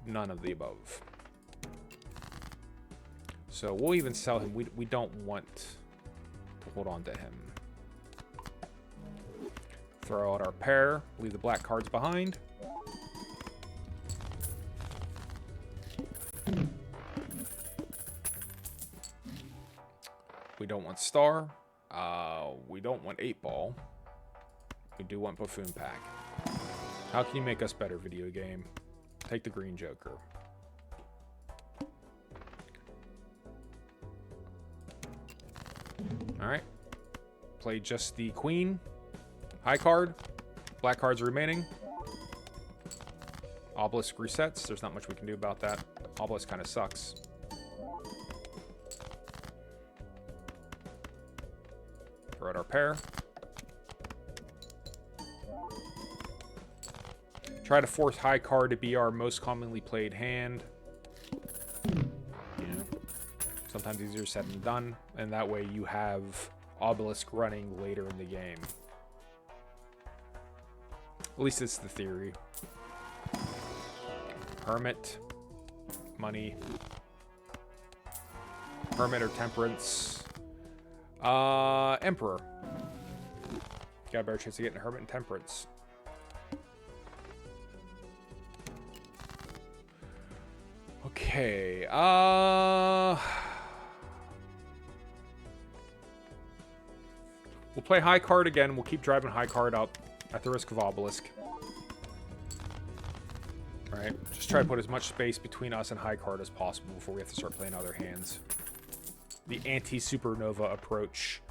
None of the above. So we'll even sell him. We don't want hold on to him. Throw out our pair. Leave the black cards behind. We don't want star. We don't want 8-ball. We do want buffoon pack. How can you make us better, video game? Take the green joker. Alright. Play just the queen. High card. Black cards remaining. Obelisk resets. There's not much we can do about that. Obelisk kind of sucks. Throw out our pair. Try to force high card to be our most commonly played hand. Sometimes easier said than done, and that way you have Obelisk running later in the game. At least it's the theory. Hermit, money, Hermit or Temperance, Emperor. Got a better chance of getting a Hermit and Temperance. Okay, we'll play high card again. We'll keep driving high card up at the risk of Obelisk. Alright, just try to put as much space between us and high card as possible before we have to start playing other hands. The anti-supernova approach.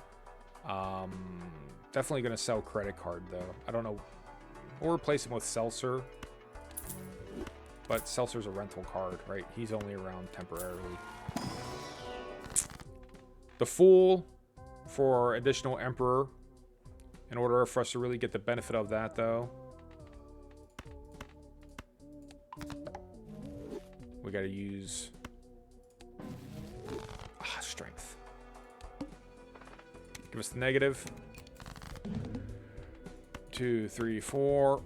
Definitely going to sell credit card, though. I don't know. We'll replace him with Seltzer. But Seltzer's a rental card, right? He's only around temporarily. The Fool for additional Emperor. In order for us to really get the benefit of that, though, we got to use strength. Give us the negative. 2, 3, 4.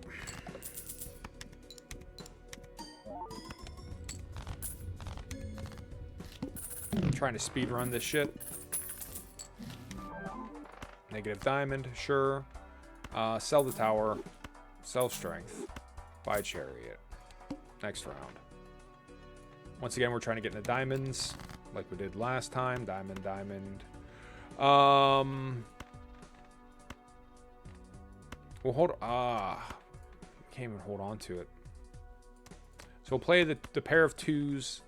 Trying to speed run this shit. Negative diamond, sure. Sell the tower. Sell strength. Buy chariot. Next round. Once again, we're trying to get into diamonds, like we did last time. Diamond, diamond. We'll hold. Can't even hold on to it. So we'll play the pair of 2s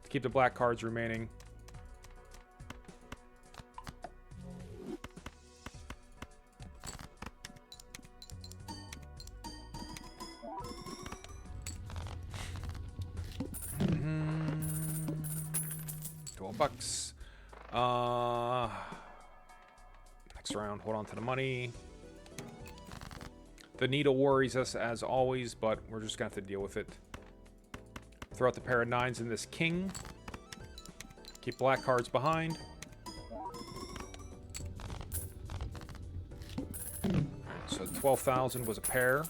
to keep the black cards remaining. $12. next round. Hold on to the money. The needle worries us as always, but we're just going to have to deal with it. Throw out the pair of 9s in this king. Keep black cards behind. So 12,000 was a pair.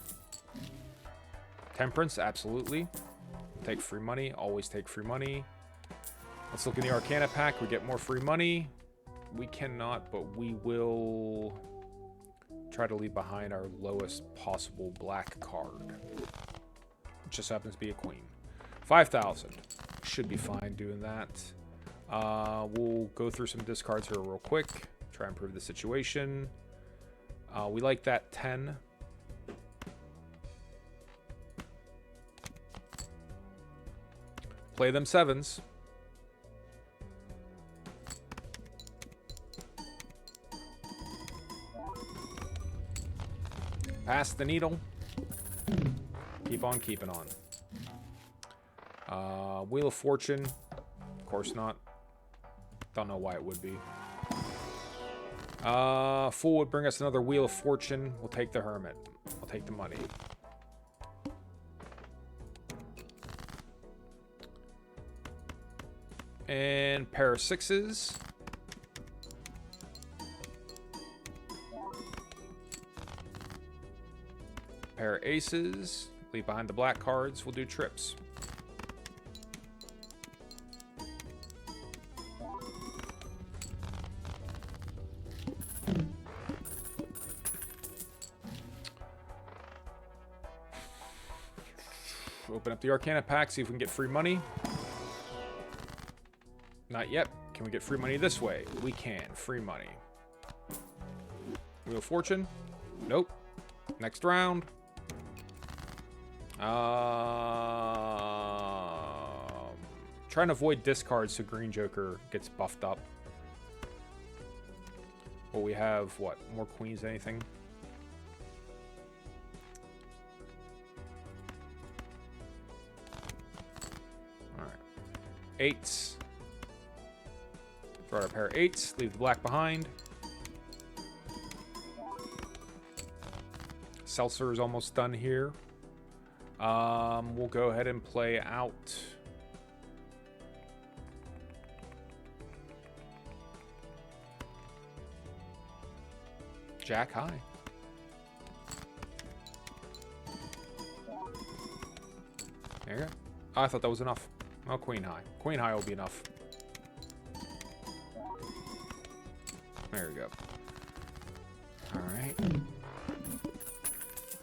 Temperance, absolutely. Take free money. Always take free money. Let's look in the Arcana pack. We get more free money. We cannot, but we will try to leave behind our lowest possible black card. It just happens to be a queen. 5,000. Should be fine doing that. We'll go through some discards here real quick. Try and improve the situation. We like that 10. Play them 7s. Pass the needle. Keep on keeping on. Wheel of Fortune. Of course not. Don't know why it would be. Fool would bring us another Wheel of Fortune. We'll take the Hermit. I'll take the money. And pair of 6s. Pair of aces. Leave behind the black cards. We'll do trips. Open up the Arcana pack, see if we can get free money. Not yet. Can we get free money this way? We can. Free money. Wheel of Fortune? Nope. Next round. Trying to avoid discards so Green Joker gets buffed up. Well, we have, what, more queens than anything? Alright. 8s. Throw out a pair of 8s. Leave the black behind. Seltzer is almost done here. We'll go ahead and play out... Jack high. There you go. Oh, I thought that was enough. Oh, queen high. Queen high will be enough. There we go. Alright.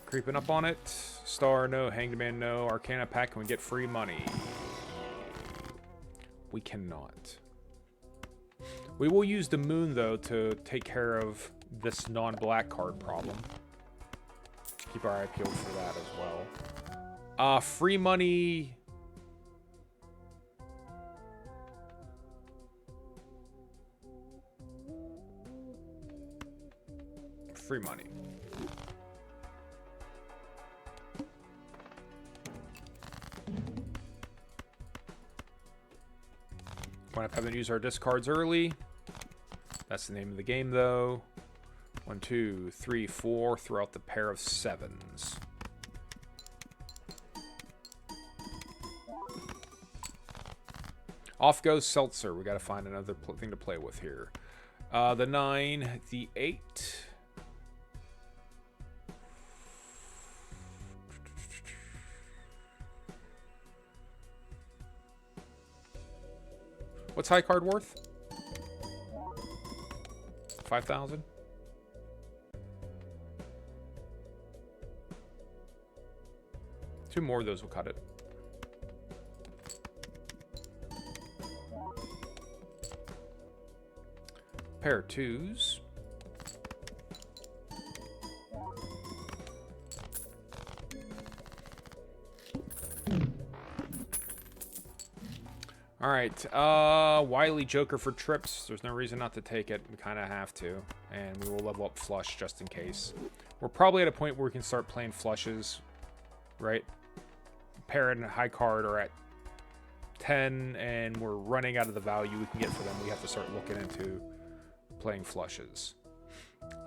Creeping up on it. Star, no. Hanged Man, no. Arcana pack, can we get free money? We cannot. We will use the moon, though, to take care of this non-black card problem. Keep our eye peeled for that as well. Free money... Free money. Want to have them use our discards early. That's the name of the game, though. 1, 2, 3, 4. Throw out the pair of 7s. Off goes Seltzer. We got to find another thing to play with here. The 9, the 8. What's high card worth? 5,000? Two more of those will cut it. Pair of 2s. All right, Wily Joker for trips. There's no reason not to take it. We kind of have to, and we will level up flush just in case. We're probably at a point where we can start playing flushes, right? Pair and high card are at 10, and we're running out of the value we can get for them. We have to start looking into playing flushes.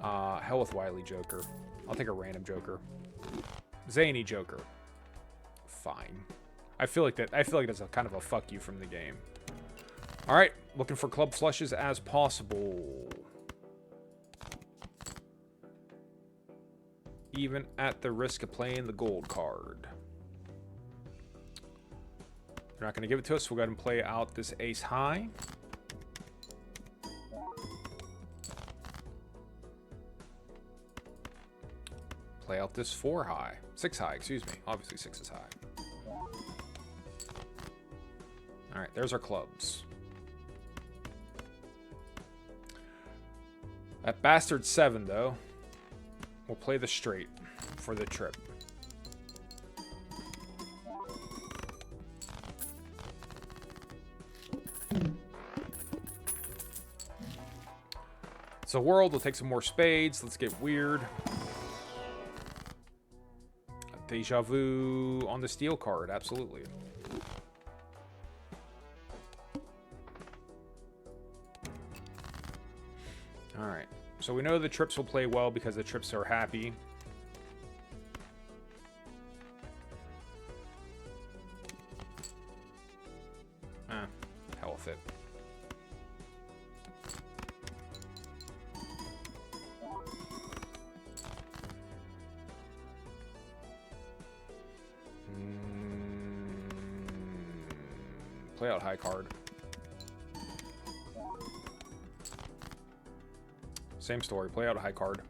Hell with Wily Joker. I'll take a random Joker. Zany Joker. Fine. I feel like that's a kind of a fuck you from the game. All right, looking for club flushes as possible. Even at the risk of playing the gold card. They're not going to give it to us, so we'll go ahead and play out this ace high. Play out this 4 high. 6 high, excuse me. Obviously 6 is high. Alright, there's our clubs. At bastard 7, though, we'll play the straight for the trip. It's a world. We'll take some more spades. Let's get weird. Deja vu on the steel card, absolutely. Alright, so we know the trips will play well because the trips are happy. Hell with it. Play out high card. Same story. Play out a high card.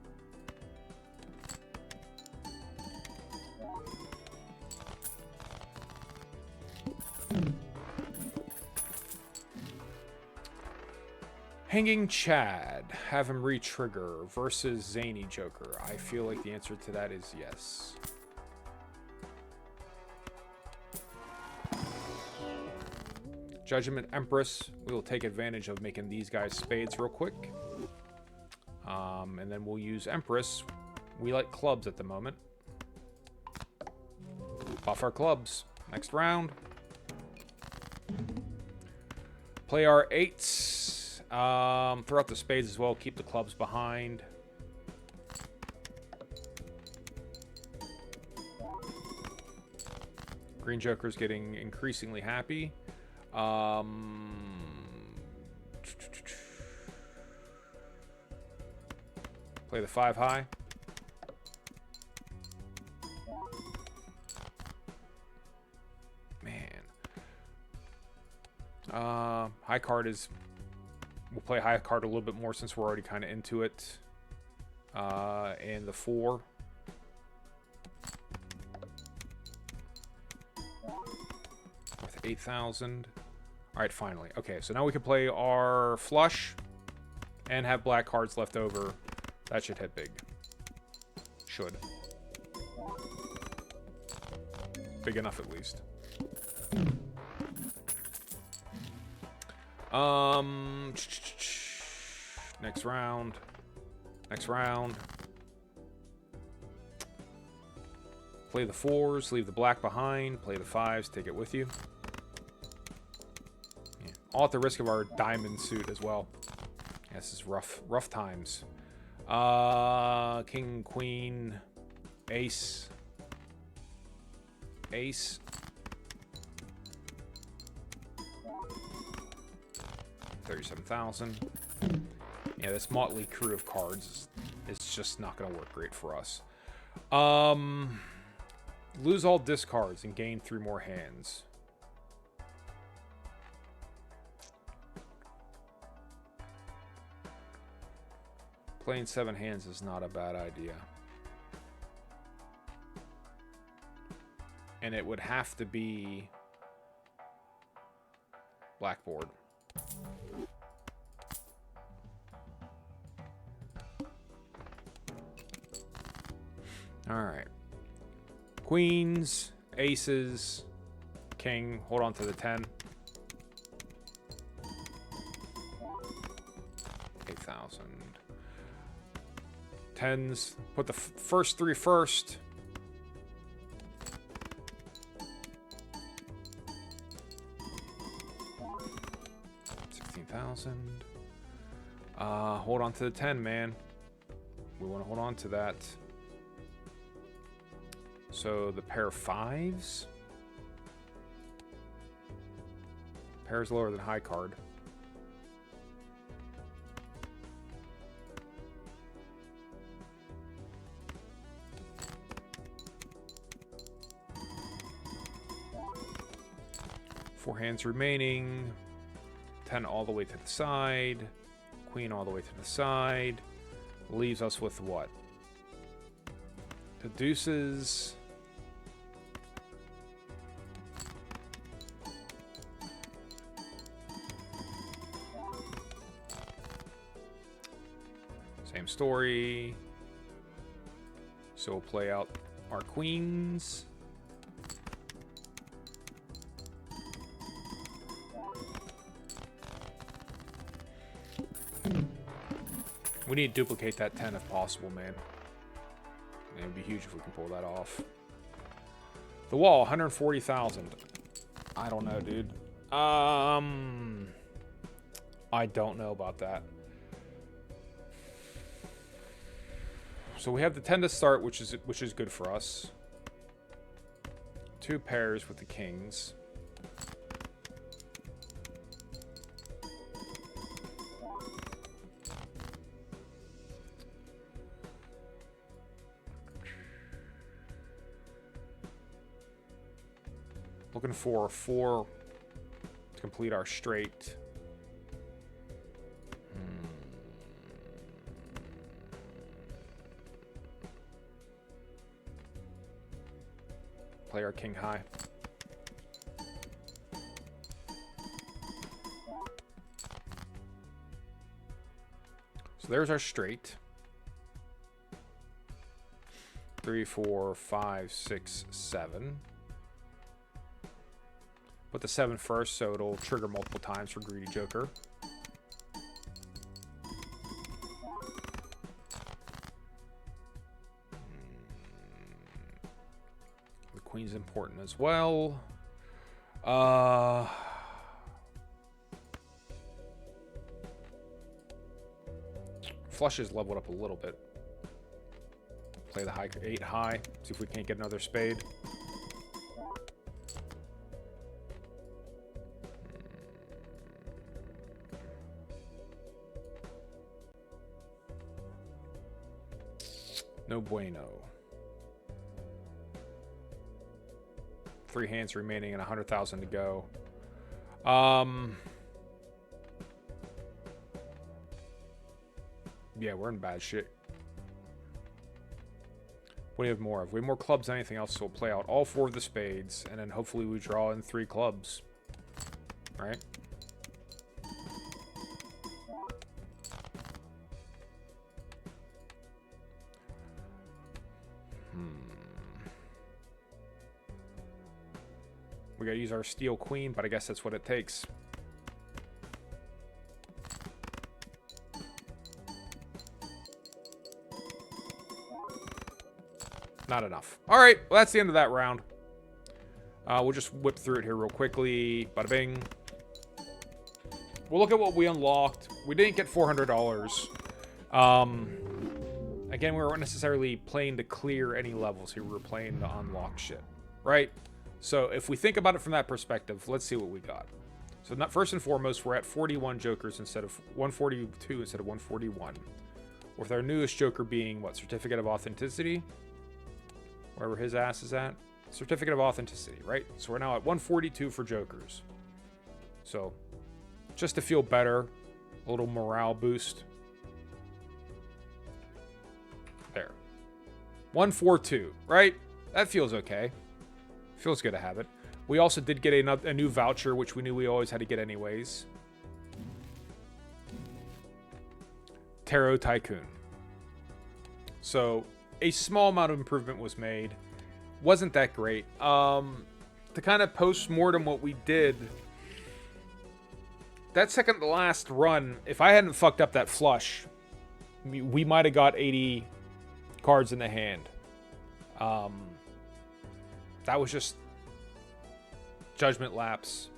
Hanging Chad. Have him re-trigger versus Zany Joker. I feel like the answer to that is yes. Judgment Empress. We will take advantage of making these guys spades real quick. And then we'll use Empress. We like clubs at the moment. Buff our clubs. Next round. Play our 8s. Throw out the spades as well. Keep the clubs behind. Green Joker's getting increasingly happy. Play the 5 high. Man. High card is... We'll play high card a little bit more since we're already kind of into it. And the 4. With 8,000. Alright, finally. Okay, so now we can play our flush and have black cards left over. That should hit big. Should. Big enough, at least. Next round. Next round. Play the 4s, leave the black behind. Play the 5s, take it with you. Yeah. All at the risk of our diamond suit as well. Yeah, this is rough times. King, queen, ace. Ace. 37,000. Yeah, this motley crew of cards is just not going to work great for us. Lose all discards and gain 3 more hands. Playing 7 hands is not a bad idea. And it would have to be blackboard. Alright. Queens, aces, king. Hold on to the 10. 8,000. 10s. Put the first 3 first. $16,000. Hold on to the 10, man. We want to hold on to that. So the pair of 5s. Pair is lower than high card. Four hands remaining. 10 all the way to the side. Queen all the way to the side. Leaves us with what? The deuces. Same story. So we'll play out our queens. We need to duplicate that 10 if possible, man. It would be huge if we can pull that off. The wall, 140,000. I don't know, dude. I don't know about that. So we have the 10 to start, which is good for us. 2 pairs with the kings. Looking for 4 to complete our straight. Play our king high. So there's our straight. 3, 4, 5, 6, 7. Put the 7 first, so it'll trigger multiple times for greedy joker. The queen's important as well. Flush is leveled up a little bit. Play the high 8 high. See if we can't get another spade. No bueno. 3 hands remaining and 100,000 to go. Yeah, we're in bad shit. What do you have more of? We have more clubs than anything else, so we'll play out all 4 of the spades, and then hopefully we draw in 3 clubs. Right? We gotta use our steel queen, but I guess that's what it takes. Not enough. All right, well, that's the end of that round. We'll just whip through it here real quickly. Bada bing. We'll look at what we unlocked. We didn't get $400. Again, we weren't necessarily playing to clear any levels here. We were playing to unlock shit, right? So if we think about it from that perspective, let's see what we got. So first and foremost, we're at 41 jokers instead of 142 instead of 141. With our newest joker being, what, Certificate of Authenticity? Wherever his ass is at. Certificate of Authenticity, right? So we're now at 142 for jokers. So just to feel better, a little morale boost. There. 142, right? That feels okay. Feels good to have it. We also did get a new voucher, which we knew we always had to get anyways. Tarot Tycoon. So a small amount of improvement was made. Wasn't that great. To kind of post-mortem what we did, that second to last run, if I hadn't fucked up that flush, we might have got 80 cards in the hand. That was just judgment lapse.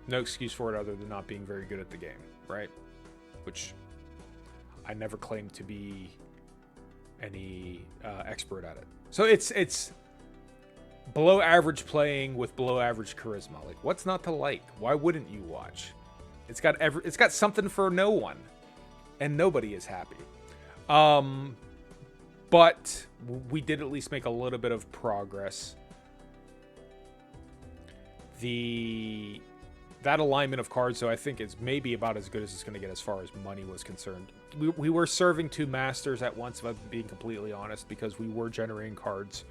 No excuse for it other than not being very good at the game, right? Which I never claimed to be expert at it. So it's below average playing with below average charisma. Like, what's not to like? Why wouldn't you watch? It's got something for no one, and nobody is happy. But we did at least make a little bit of progress. That alignment of cards, so I think is maybe about as good as it's going to get as far as money was concerned. We were serving 2 masters at once, if I'm being completely honest, because we were generating cards.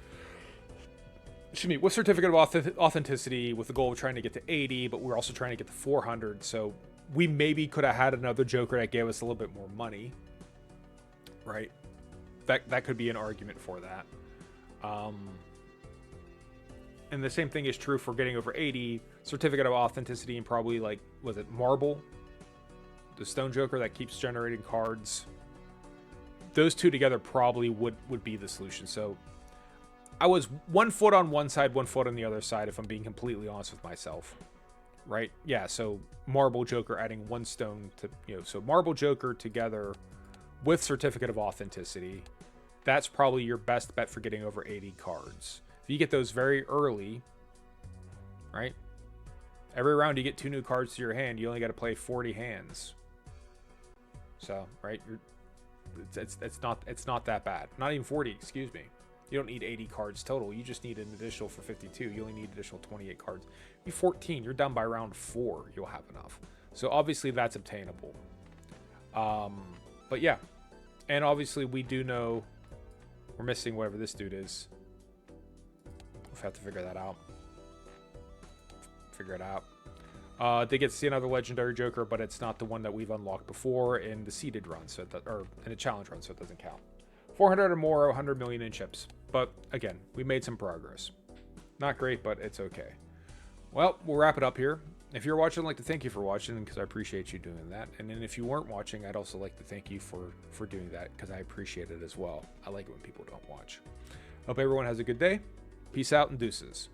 Excuse me, with Certificate of Authenticity, with the goal of trying to get to 80, but we're also trying to get to 400. So we maybe could have had another Joker that gave us a little bit more money, right? That could be an argument for that. And the same thing is true for getting over 80. Certificate of Authenticity and probably, like, was it Marble? The Stone Joker that keeps generating cards. Those two together probably would be the solution. So I was 1 foot on one side, 1 foot on the other side, if I'm being completely honest with myself. Right? Yeah, so Marble Joker adding 1 stone to, so Marble Joker together with Certificate of Authenticity. That's probably your best bet for getting over 80 cards. If you get those very early, right? Every round you get 2 new cards to your hand. You only got to play 40 hands. So, right? It's not that bad. Not even 40, excuse me. You don't need 80 cards total. You just need an additional for 52. You only need additional 28 cards. Be 14. You're done by round 4. You'll have enough. So obviously that's obtainable. But yeah. And obviously we do know we're missing whatever this dude is. We'll have to figure that out. Figure it out. They get to see another legendary Joker, but it's not the one that we've unlocked before in the seeded run, or in a challenge run, so it doesn't count. 400 or more, 100 million in chips. But again, we made some progress. Not great, but it's okay. Well, we'll wrap it up here. If you're watching, I'd like to thank you for watching, because I appreciate you doing that. And then if you weren't watching, I'd also like to thank you for doing that, because I appreciate it as well. I like it when people don't watch. Hope everyone has a good day. Peace out and deuces.